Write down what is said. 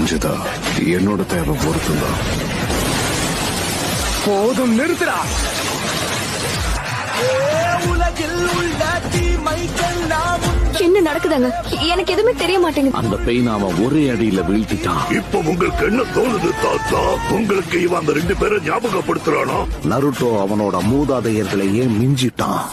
புரிஞ்சுதா? என்னோட தேவை பொறுத்துதான். போதும், நிறுத்துறா. என்ன நடக்குதாங்க? எனக்கு எதுவுமே தெரிய மாட்டேங்குது. அந்த பெயின் அவன் ஒரே அடியில வீழ்த்திட்டான். இப்ப உங்களுக்கு என்ன தோணுது தாத்தா? உங்களுக்கு இவன் அந்த 2 பேரை ஞாபகப்படுத்துறானா? நருட்டோ அவனோட மூதாதையர்களையே மிஞ்சிட்டான்.